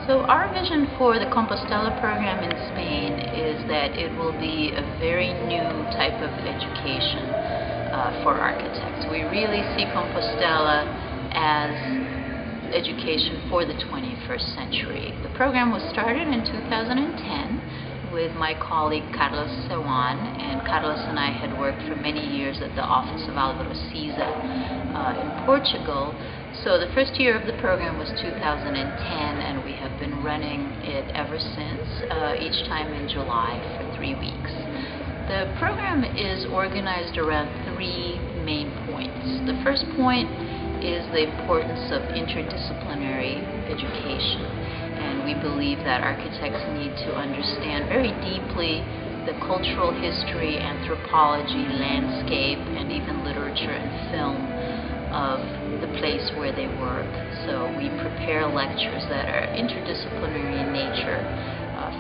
So our vision for the Compostela program in Spain is that it will be a very new type of education for architects. We really see Compostela as education for the 21st century. The program was started in 2010 with my colleague Carlos Seoane, and Carlos and I had worked for many years at the office of Álvaro Siza in Portugal. So the first year of the program was 2010, and we have been running it ever since, each time in July for 3 weeks. The program is organized around 3 main points. The first point is the importance of interdisciplinary education, and we believe that architects need to understand very deeply the cultural history, anthropology, landscape, and even literature and film of the place where they work. So we prepare lectures that are interdisciplinary in nature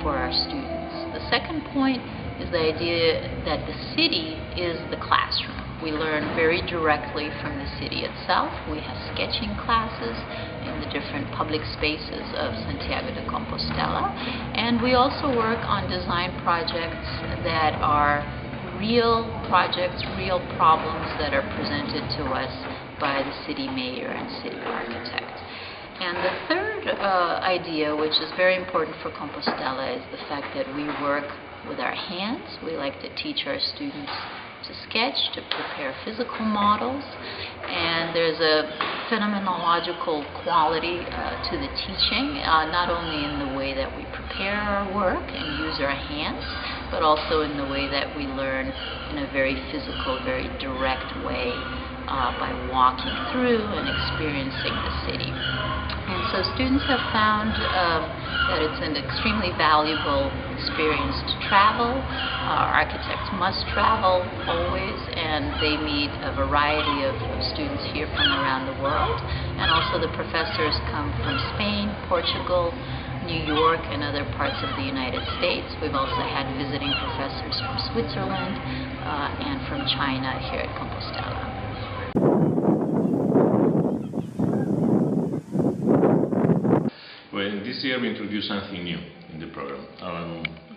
for our students. The second point is the idea that the city is the classroom. We learn very directly from the city itself. We have sketching classes in the different public spaces of Santiago de Compostela, and we also work on design projects that are real projects, real problems that are presented to us by the city mayor and city architect. And the third idea, which is very important for Compostela, is the fact that we work with our hands. We like to teach our students to sketch, to prepare physical models, and there's a phenomenological quality to the teaching, not only in the way that we prepare our work and use our hands, but also in the way that we learn in a very physical, very direct way by walking through and experiencing the city. And so students have found that it's an extremely valuable experience to travel. Architects must travel always, and they meet a variety of students here from around the world. And also the professors come from Spain, Portugal, New York, and other parts of the United States. We've also had visiting professors from Switzerland and from China here at Compostela. Well, this year we introduced something new in the program.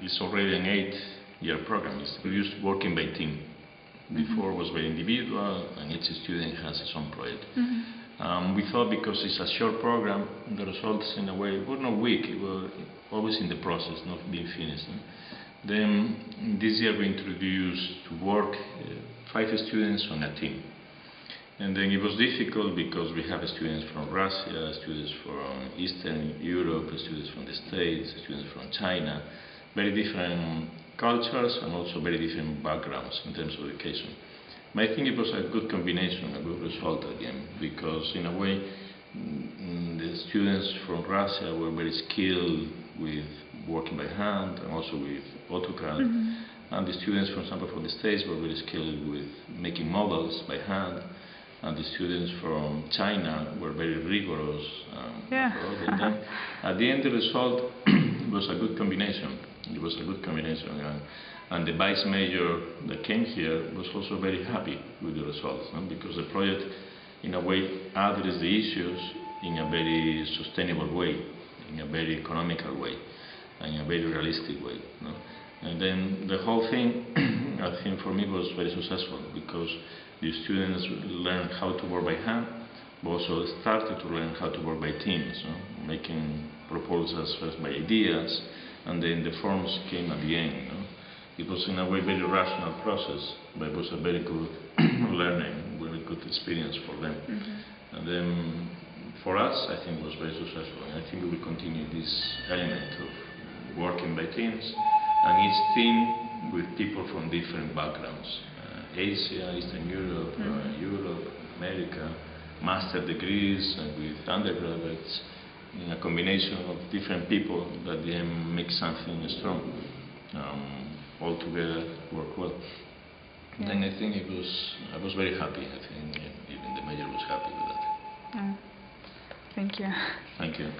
It's already an 8-year program. It's introduced working by team. Before it was very individual, and each student has his own project. We thought because it's a short program, the results in a way were not weak, it was always in the process, not being finished. Then this year we introduced to work 5 students on a team. And then it was difficult because we have students from Russia, students from Eastern Europe, students from the States, students from China, very different cultures and also very different backgrounds in terms of education. But I think it was a good combination, a good result again, because in a way the students from Russia were very skilled with working by hand and also with AutoCAD. And the students, for example, from the States were very skilled with making models by hand. And the students from China were very rigorous. At the end, the result was a good combination. It was a good combination, and the vice mayor that came here was also very happy with the results, because the project, in a way, addressed the issues in a very sustainable way, in a very economical way, and in a very realistic way. And then the whole thing, I think, for me was very successful because the students learned how to work by hand, but also started to learn how to work by teams, making proposals first by ideas, and then the forms came at the end. It was in a way very rational process, but it was a very good learning, very good experience for them. And then for us, I think it was very successful, and I think we will continue this element of working by teams, and each team with people from different backgrounds. Asia, Eastern Europe, Europe, America, master degrees with undergraduates, in a combination of different people that then make something strong. All together work well. Then I think I was very happy. I think even the mayor was happy with that. Thank you. Thank you.